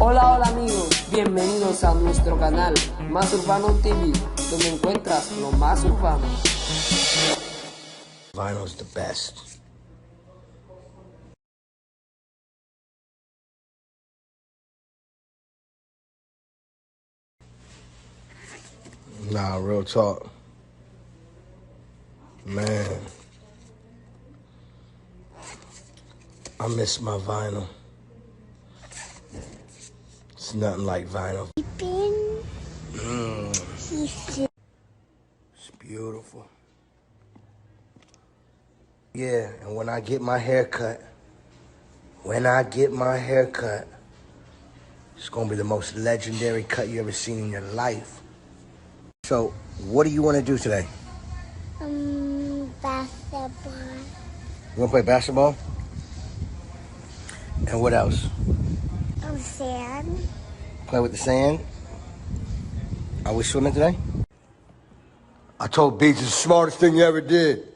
Hola, hola amigos, bienvenidos a nuestro canal Más Urbano TV, donde encuentras lo más urbano. Vinyl's the best. Nah, real talk. Man, I miss my vinyl. It's nothing like vinyl. It's beautiful. Yeah, and when I get my hair cut, it's gonna be the most legendary cut you ever seen in your life. So, what do you want to do today? Basketball. You want to play basketball? And what else? Sand. Play with the sand? Are we swimming today? I told Beach it's the smartest thing you ever did.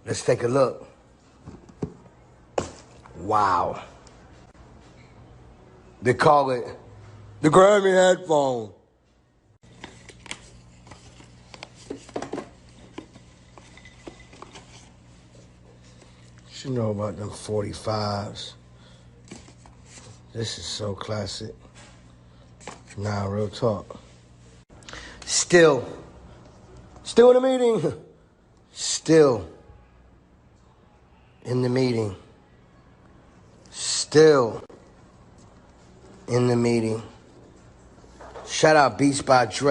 Let's take a look. Wow. They call it the Grammy headphone. You know about them 45s. This is so classic. Nah, real talk. Still in the meeting. Still in the meeting. Still in the meeting. Shout out Beats by Dre.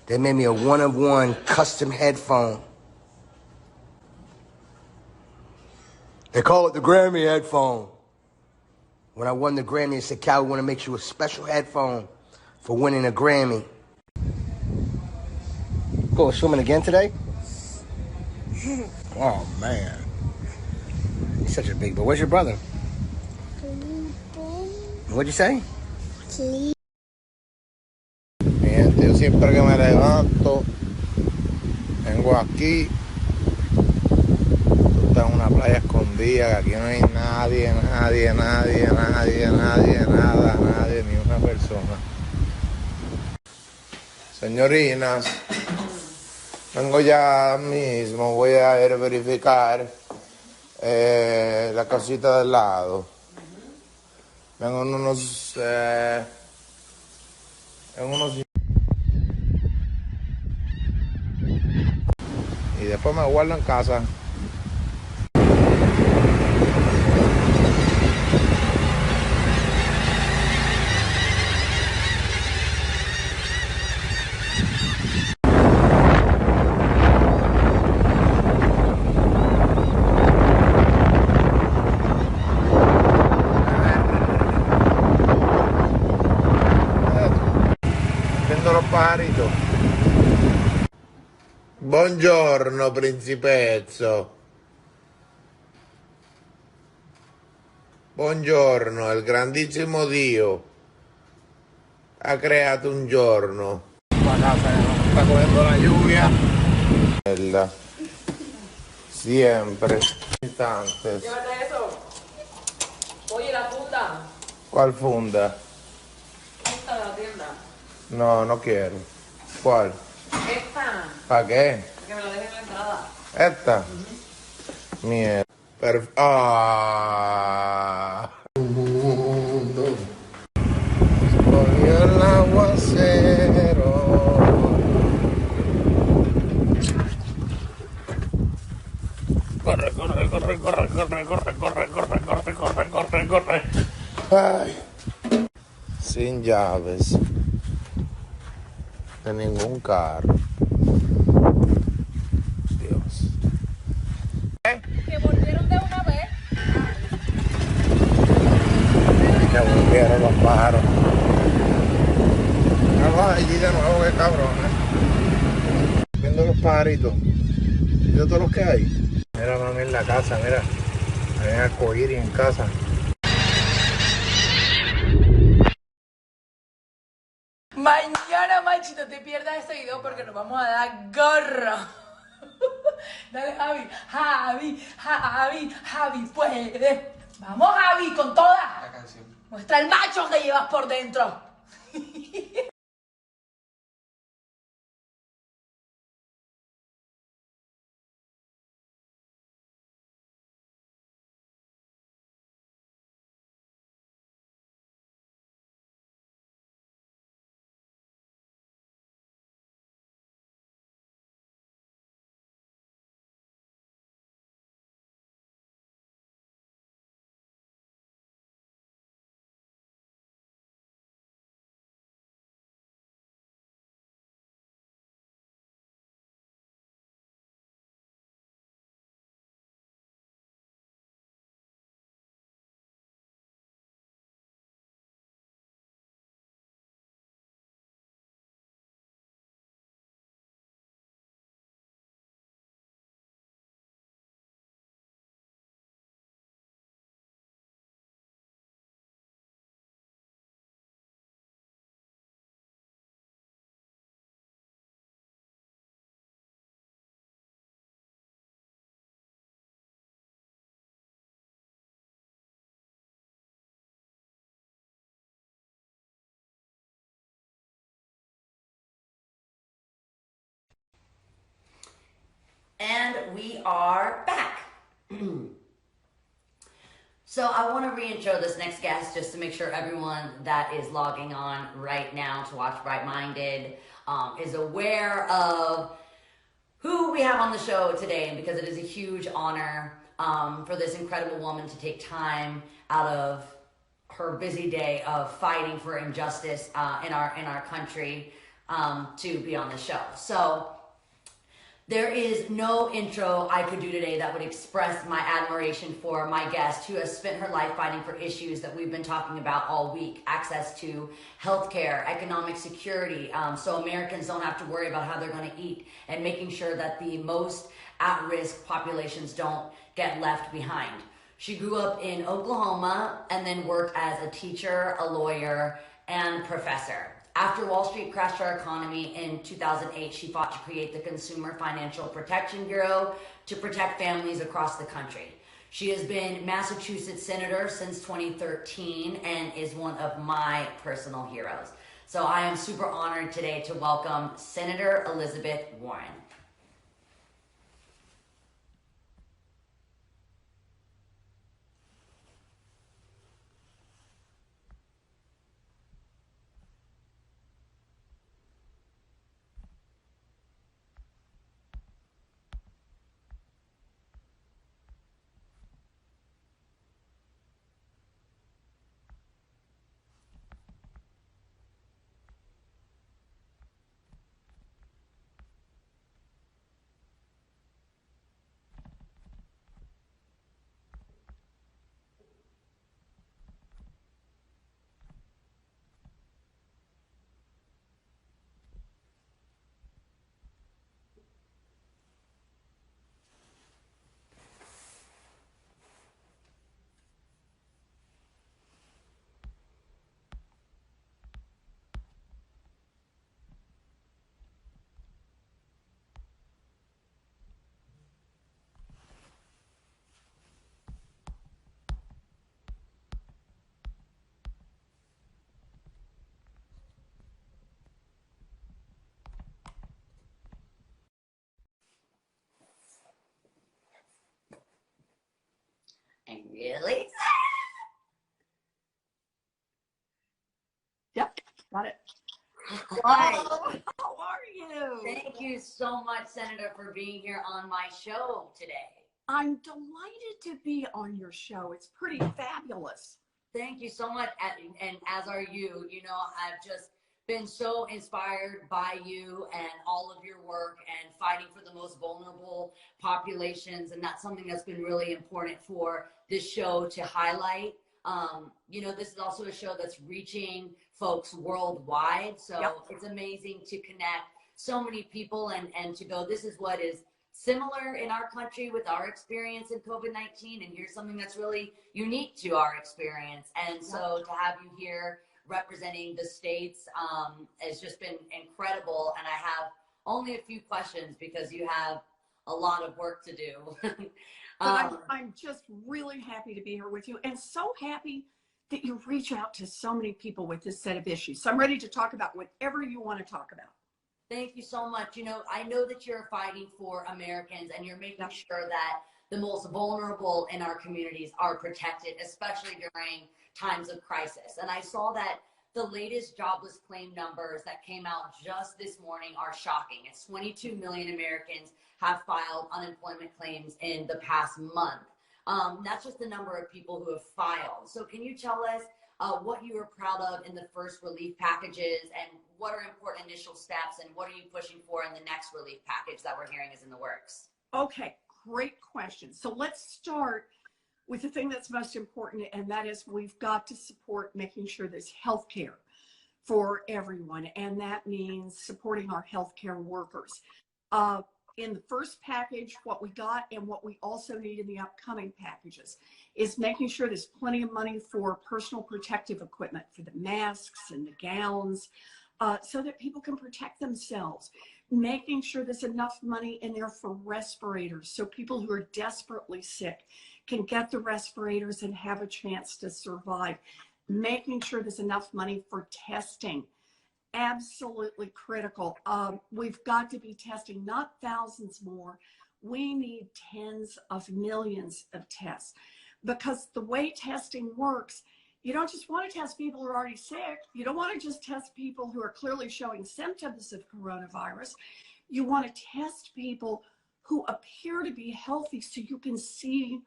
They made me a one-of-one custom headphone. They call it the Grammy headphone. When I won the Grammy, they said, Cal, we want to make you a special headphone for winning a Grammy. Go swimming again today? Oh, man. He's such a big boy. Where's your brother? What'd you say? Gente, yo siempre que me levanto, vengo aquí. Esto está en una playa escondida, que aquí no hay nadie, ni una persona. Señorinas, vengo ya mismo, voy a ir a verificar la casita del lado. Vengo en unos y después me guardo en casa. Viendo los pajaritos. Buongiorno principezzo. Buongiorno, il grandissimo Dio ha creato un giorno. La casa está cogiendo la lluvia. Siempre. Instantes. Llévate eso. Oye, la funda. ¿Cuál funda? Esta de la tienda. No, no quiero. ¿Cuál? Esta. ¿Para qué? Que me la dejen en la entrada. ¿Esta? Mierda. ¡Ah! Mundo. Volvió el aguacero. Corre. Ay. Sin llaves. De ningún carro. Dios. Que volvieron de una vez. Que volvieron los pájaros. Vamos allí de nuevo, qué cabrones. Viendo los pajaritos. Viendo todos los que hay. Mira, mami, en la casa, mira. Hay arcoíris en casa. video porque nos vamos a dar gorro. Dale, Javi. Javi, puede. Vamos, Javi, con toda. La canción. Muestra el macho que llevas por dentro. And we are back. So I want to re-intro this next guest just to make sure everyone that is logging on right now to watch Bright Minded is aware of who we have on the show today, because it is a huge honor for this incredible woman to take time out of her busy day of fighting for injustice in our country to be on the show. So there is no intro I could do today that would express my admiration for my guest, who has spent her life fighting for issues that we've been talking about all week: access to healthcare, economic security, so Americans don't have to worry about how they're going to eat, and making sure that the most at-risk populations don't get left behind. She grew up in Oklahoma and then worked as a teacher, a lawyer, and professor. After Wall Street crashed our economy in 2008, she fought to create the Consumer Financial Protection Bureau to protect families across the country. She has been Massachusetts Senator since 2013 and is one of my personal heroes. So I am super honored today to welcome Senator Elizabeth Warren. I'm really excited. Yep, got it. Hi. How are you? Thank you so much, Senator, for being here on my show today. I'm delighted to be on your show. It's pretty fabulous. Thank you so much, and as are you. You know, I've just been so inspired by you and all of your work and fighting for the most vulnerable populations, and that's something that's been really important for this show to highlight. You know, this is also a show that's reaching folks worldwide, so Yep. It's amazing to connect so many people and to go, this is what is similar in our country with our experience in COVID-19, and here's something that's really unique to our experience. And so to have you here representing the states has just been incredible. And I have only a few questions because you have a lot of work to do. But I'm just really happy to be here with you, and so happy that you reach out to so many people with this set of issues. So I'm ready to talk about whatever you want to talk about. Thank you so much. You know, I know that you're fighting for Americans and you're making sure that the most vulnerable in our communities are protected, especially during times of crisis. And I saw that the latest jobless claim numbers that came out just this morning are shocking. It's 22 million Americans have filed unemployment claims in the past month. That's just the number of people who have filed. So can you tell us what you were proud of in the first relief packages, and what are important initial steps, and what are you pushing for in the next relief package that we're hearing is in the works? Okay, great question. So let's start with the thing that's most important, and that is we've got to support making sure there's health care for everyone, and that means supporting our healthcare workers. In the first package, what we got and what we also need in the upcoming packages is making sure there's plenty of money for personal protective equipment, for the masks and the gowns, so that people can protect themselves. Making sure there's enough money in there for respirators, so people who are desperately sick can get the respirators and have a chance to survive. Making sure there's enough money for testing. Absolutely critical. We've got to be testing, not thousands more. We need tens of millions of tests, because the way testing works, you don't just want to test people who are already sick. You don't want to just test people who are clearly showing symptoms of coronavirus. You want to test people who appear to be healthy so you can see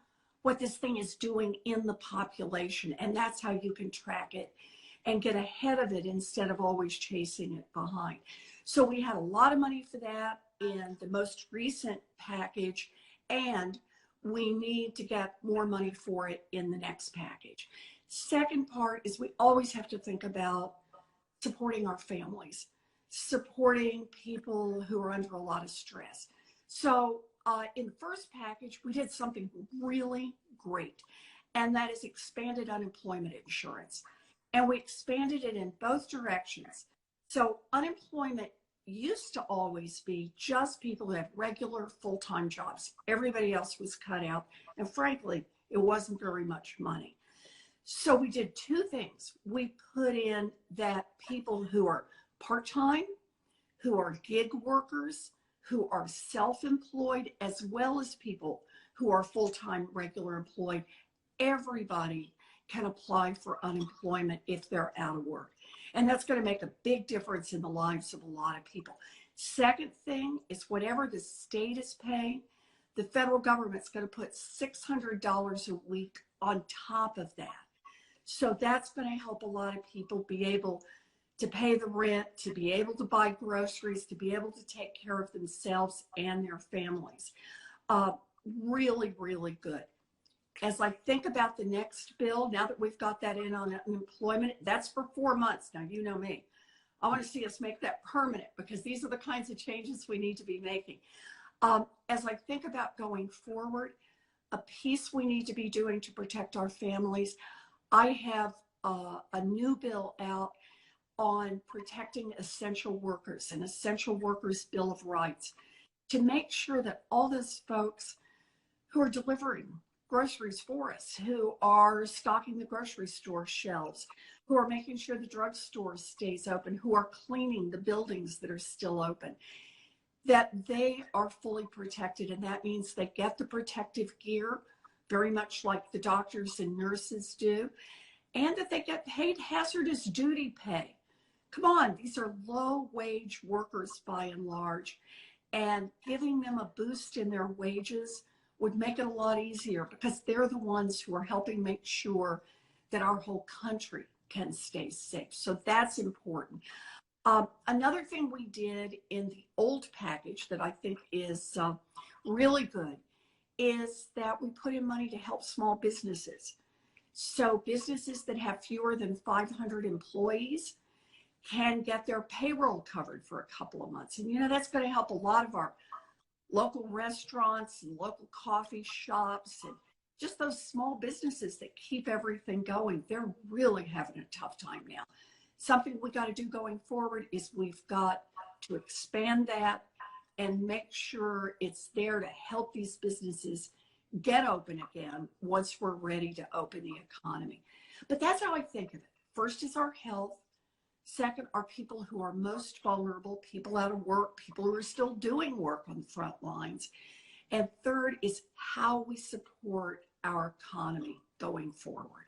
what this thing is doing in the population. And that's how you can track it and get ahead of it instead of always chasing it behind. So we had a lot of money for that in the most recent package, and we need to get more money for it in the next package. Second part is we always have to think about supporting our families, supporting people who are under a lot of stress. So in the first package, we did something really great, and that is expanded unemployment insurance. And we expanded it in both directions. So unemployment used to always be just people who had regular full-time jobs. Everybody else was cut out. And frankly, it wasn't very much money. So we did two things. We put in that people who are part-time, who are gig workers, who are self-employed, as well as people who are full-time regular employed, everybody can apply for unemployment if they're out of work. And that's going to make a big difference in the lives of a lot of people. Second thing is whatever the state is paying, the federal government's going to put $600 a week on top of that. So that's going to help a lot of people be able to pay the rent, to be able to buy groceries, to be able to take care of themselves and their families. Really, really good. As I think about the next bill, now that we've got that in on unemployment, that's for 4 months. Now, you know me. I want to see us make that permanent, because these are the kinds of changes we need to be making. As I think about going forward, a piece we need to be doing to protect our families, I have a new bill out on protecting essential workers, an essential workers bill of rights, to make sure that all those folks who are delivering groceries for us, who are stocking the grocery store shelves, who are making sure the drugstore stays open, who are cleaning the buildings that are still open, that they are fully protected. And that means they get the protective gear, very much like the doctors and nurses do, and that they get paid hazardous duty pay. Come on, these are low-wage workers by and large, and giving them a boost in their wages would make it a lot easier, because they're the ones who are helping make sure that our whole country can stay safe. So that's important. Another thing we did in the old package that I think is really good is that we put in money to help small businesses. So businesses that have fewer than 500 employees can get their payroll covered for a couple of months. And, you know, that's going to help a lot of our local restaurants and local coffee shops and just those small businesses that keep everything going. They're really having a tough time now. something we got to do going forward is we've got to expand that and make sure it's there to help these businesses get open again once we're ready to open the economy. But that's how I think of it. First is our health. Second are people who are most vulnerable, people out of work, people who are still doing work on the front lines. And third is how we support our economy going forward.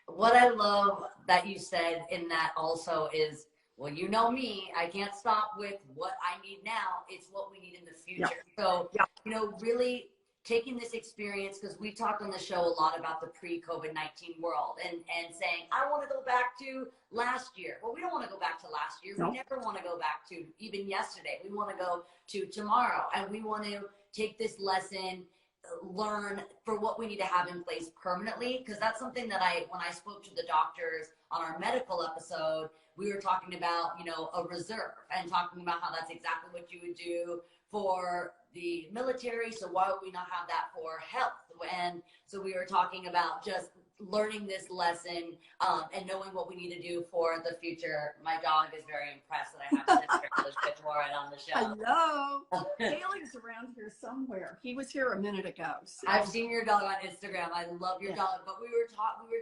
What I love that you said in that also is, well, you know me, I can't stop with what I need now. It's what we need in the future. Yeah. So, Yeah. you know, really taking this experience, because we talked on the show a lot about the pre-COVID-19 world and saying, I want to go back to last year. Well, we don't want to go back to last year. No. We never want to go back to even yesterday. We want to go to tomorrow, and we want to take this lesson, learn for what we need to have in place permanently, because that's something that when I spoke to the doctors on our medical episode, we were talking about, you know, a reserve and talking about how that's exactly what you would do for the military. So why would we not have that for health? And so we were talking about just learning this lesson and knowing what we need to do for the future. My dog is very impressed that I have such a privilege to Warren on the show. Hello. Haley's around here somewhere. He was here a minute ago. So. I've seen your dog on Instagram. I love your dog. But we were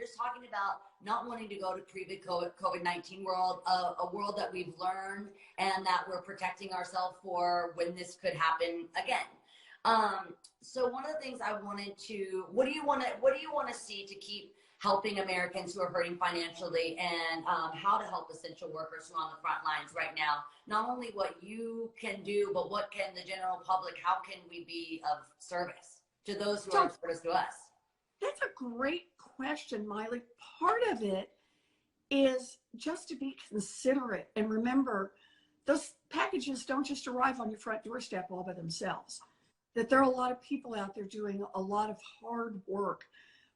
just talking about not wanting to go to pre-COVID-19 world, a world that we've learned and that we're protecting ourselves for when this could happen again. So one of the things I wanted to, what do you want to see to keep helping Americans who are hurting financially, and how to help essential workers who are on the front lines right now? Not only what you can do, but what can the general public, how can we be of service to those who are of service to us? That's a great question, Miley. Part of it is just to be considerate and remember those packages don't just arrive on your front doorstep all by themselves. That there are a lot of people out there doing a lot of hard work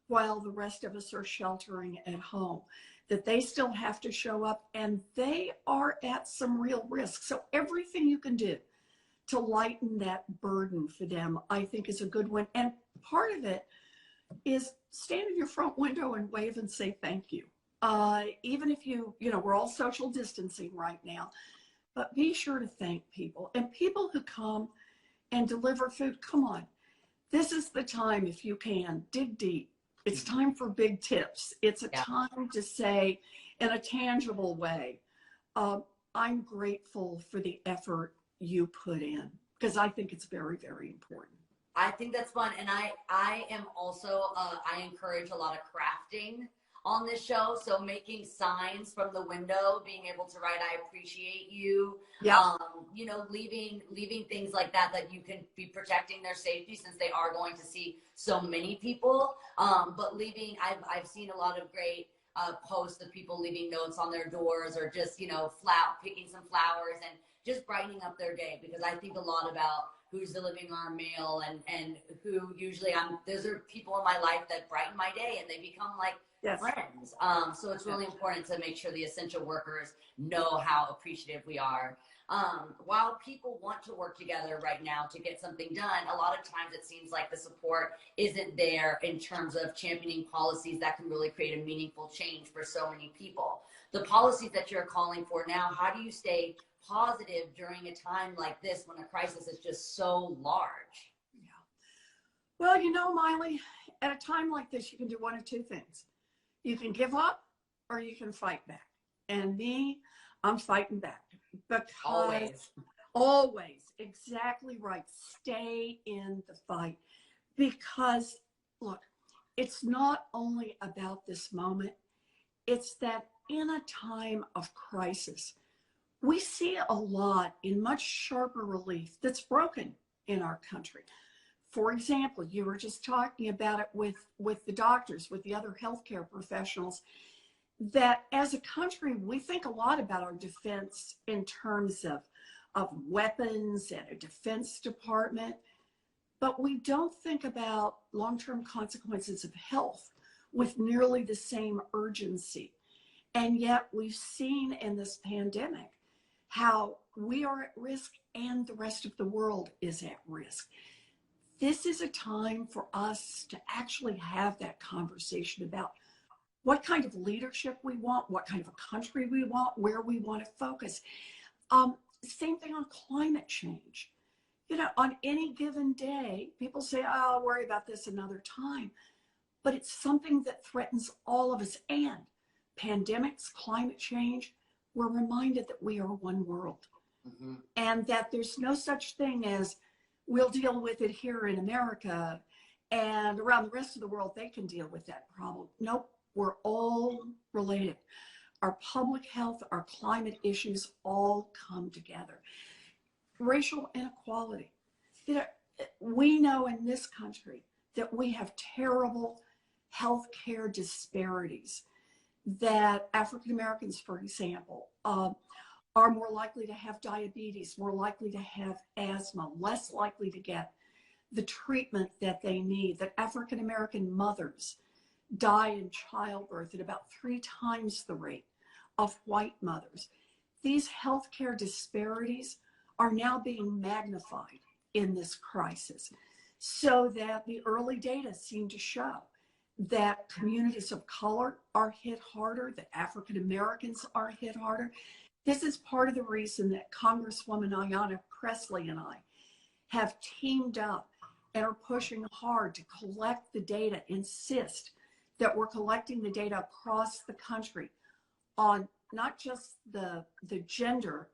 while the rest of us are sheltering at home, that they still have to show up and they are at some real risk. So everything you can do to lighten that burden for them, I think is a good one. And part of it is stand in your front window and wave and say thank you. Even if you know, we're all social distancing right now, but be sure to thank people. And people who come and deliver food, come on. This is the time, if you can, dig deep. It's time for big tips. It's a time to say in a tangible way, I'm grateful for the effort you put in, because I think it's very, very important. I think that's fun. And I am also, I encourage a lot of crafting on this show. So making signs from the window, being able to write, I appreciate you. Yeah. You know, leaving things like that you can be protecting their safety, since they are going to see so many people. But leaving, I've seen a lot of great posts of people leaving notes on their doors, or just, you know, picking some flowers and just brightening up their day, because I think a lot about who's delivering our mail and who usually those are people in my life that brighten my day, and they become like friends. So it's really important to make sure the essential workers know how appreciative we are. While people want to work together right now to get something done, a lot of times it seems like the support isn't there in terms of championing policies that can really create a meaningful change for so many people. The policies that you're calling for now, how do you stay positive during a time like this when a crisis is just so large? Yeah. Well, you know, Miley, at a time like this, you can do one of two things. You can give up or you can fight back. And me, I'm fighting back. Because always, exactly right. Stay in the fight. Because, look, it's not only about this moment, it's that in a time of crisis, we see a lot in much sharper relief that's broken in our country. For example, you were just talking about it with the doctors, with the other healthcare professionals, that as a country, we think a lot about our defense in terms of weapons and a defense department, but we don't think about long-term consequences of health with nearly the same urgency. And yet we've seen in this pandemic how we are at risk and the rest of the world is at risk. This is a time for us to actually have that conversation about what kind of leadership we want, what kind of a country we want, where we want to focus. Same thing on climate change. You know, on any given day, people say, oh, I'll worry about this another time. But it's something that threatens all of us. And pandemics, climate change, we're reminded that we are one world. Mm-hmm. And that there's no such thing as we'll deal with it here in America and around the rest of the world, they can deal with that problem. Nope, we're all related. Our public health, our climate issues all come together. Racial inequality. You know, we know in this country that we have terrible healthcare disparities, that African Americans, for example, are more likely to have diabetes, more likely to have asthma, less likely to get the treatment that they need, that African American mothers die in childbirth at about 3 times the rate of white mothers. These healthcare disparities are now being magnified in this crisis, so that the early data seem to show that communities of color are hit harder, that African Americans are hit harder. This is part of the reason that Congresswoman Ayanna Pressley and I have teamed up and are pushing hard to collect the data, insist that we're collecting the data across the country on not just the gender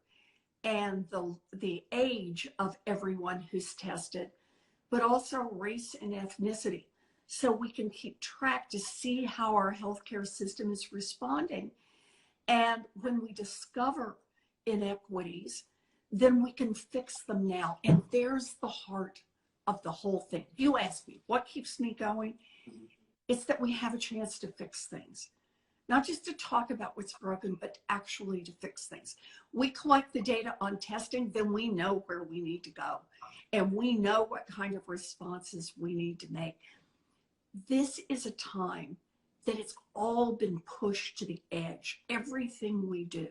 and the age of everyone who's tested, but also race and ethnicity, so we can keep track to see how our healthcare system is responding. And when we discover inequities, then we can fix them now. And there's the heart of the whole thing. You ask me, what keeps me going? It's that we have a chance to fix things. Not just to talk about what's broken, but actually to fix things. We collect the data on testing, then we know where we need to go. And we know what kind of responses we need to make. This is a time that it's all been pushed to the edge. Everything we do.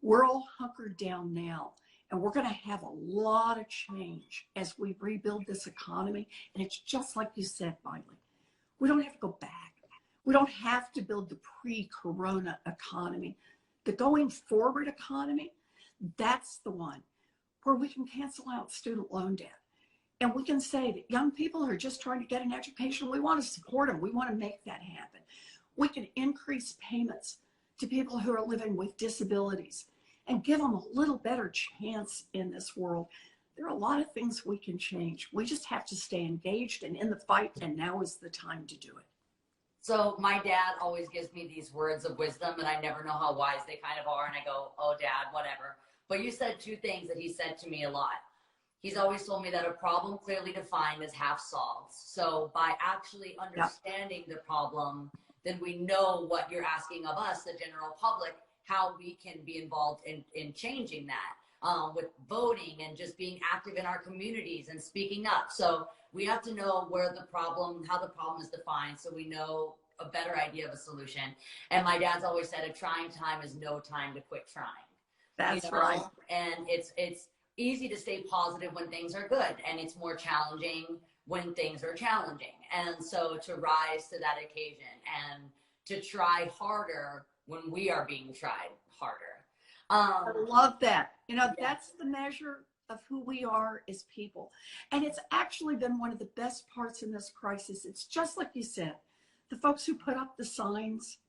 We're all hunkered down now. And we're going to have a lot of change as we rebuild this economy. And it's just like you said, Miley. We don't have to go back. We don't have to build the pre-corona economy. The going forward economy, that's the one where we can cancel out student loan debt. And we can say that young people are just trying to get an education. We want to support them. We want to make that happen. We can increase payments to people who are living with disabilities and give them a little better chance in this world. There are a lot of things we can change. We just have to stay engaged and in the fight, and now is the time to do it. So my dad always gives me these words of wisdom, and I never know how wise they kind of are, and I go, oh, Dad, whatever. But you said 2 things that he said to me a lot. He's always told me that a problem clearly defined is half solved. So by actually understanding the problem, then we know what you're asking of us, the general public, how we can be involved in changing that, with voting and just being active in our communities and speaking up. So we have to know where the problem, how the problem is defined, so we know a better idea of a solution. And my dad's always said a trying time is no time to quit trying. That's right. And it's easy to stay positive when things are good, and it's more challenging when things are challenging. And so to rise to that occasion and to try harder when we are being tried harder. I love that. You know, that's the measure of who we are as people. And it's actually been one of the best parts in this crisis. It's just like you said, the folks who put up the signs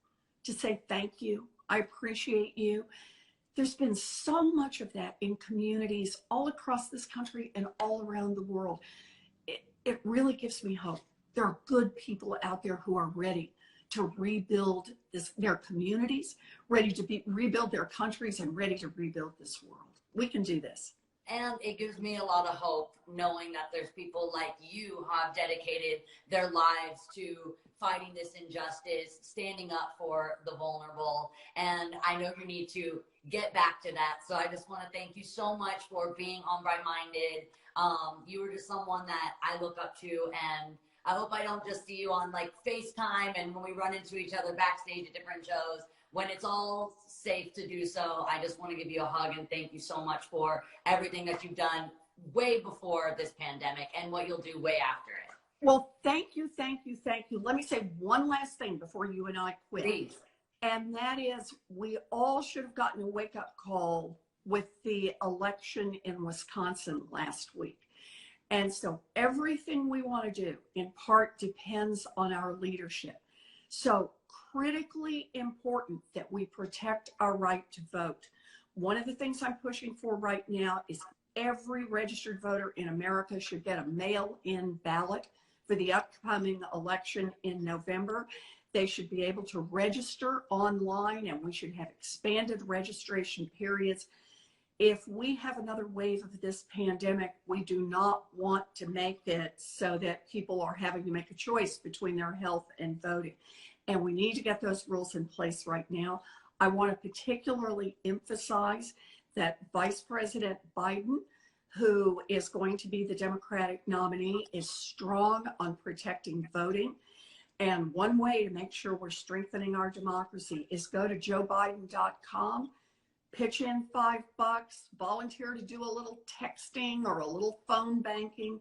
to say thank you, I appreciate you. There's been so much of that in communities all across this country and all around the world. It really gives me hope. There are good people out there who are ready to rebuild their communities, ready to rebuild their countries, and ready to rebuild this world. We can do this. And it gives me a lot of hope knowing that there's people like you who have dedicated their lives to fighting this injustice, standing up for the vulnerable. And I know you need to get back to that. So I just want to thank you so much for being on Bright Minded. You were just someone that I look up to, and I hope I don't just see you on like FaceTime and when we run into each other backstage at different shows. When it's all safe to do so, I just want to give you a hug and thank you so much for everything that you've done way before this pandemic and what you'll do way after it. Well, thank you, thank you, thank you. Let me say one last thing before you and I quit. Please. And that is, we all should have gotten a wake-up call with the election in Wisconsin last week. And so everything we want to do, in part, depends on our leadership. So critically important that we protect our right to vote. One of the things I'm pushing for right now is every registered voter in America should get a mail-in ballot for the upcoming election in November. They should be able to register online, and we should have expanded registration periods. If we have another wave of this pandemic, we do not want to make it so that people are having to make a choice between their health and voting. And we need to get those rules in place right now. I want to particularly emphasize that Vice President Biden, who is going to be the Democratic nominee, is strong on protecting voting. And one way to make sure we're strengthening our democracy is go to joebiden.com, pitch in $5, volunteer to do a little texting or a little phone banking.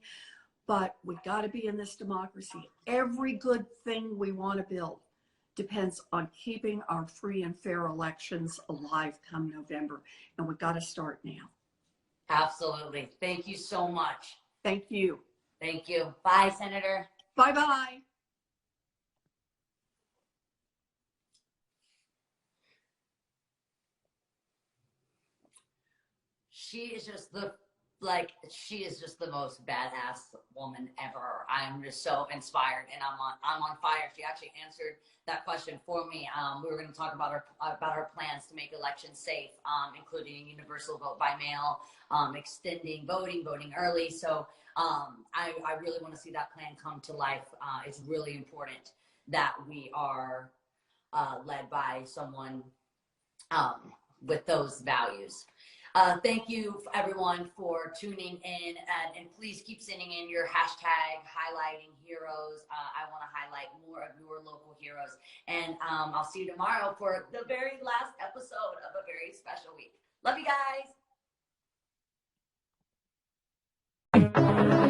But we've got to be in this democracy. Every good thing we want to build depends on keeping our free and fair elections alive come November. And we've got to start now. Absolutely. Thank you so much. Thank you. Thank you. Bye, Senator. Bye-bye. She is just the most badass woman ever. I'm just so inspired, and I'm on fire. She actually answered that question for me. We were going to talk about our plans to make elections safe, including universal vote by mail, extending voting early. So I really want to see that plan come to life. It's really important that we are led by someone with those values. Thank you, everyone, for tuning in, and please keep sending in your hashtag highlighting heroes. I want to highlight more of your local heroes, and I'll see you tomorrow for the very last episode of a very special week. Love you guys.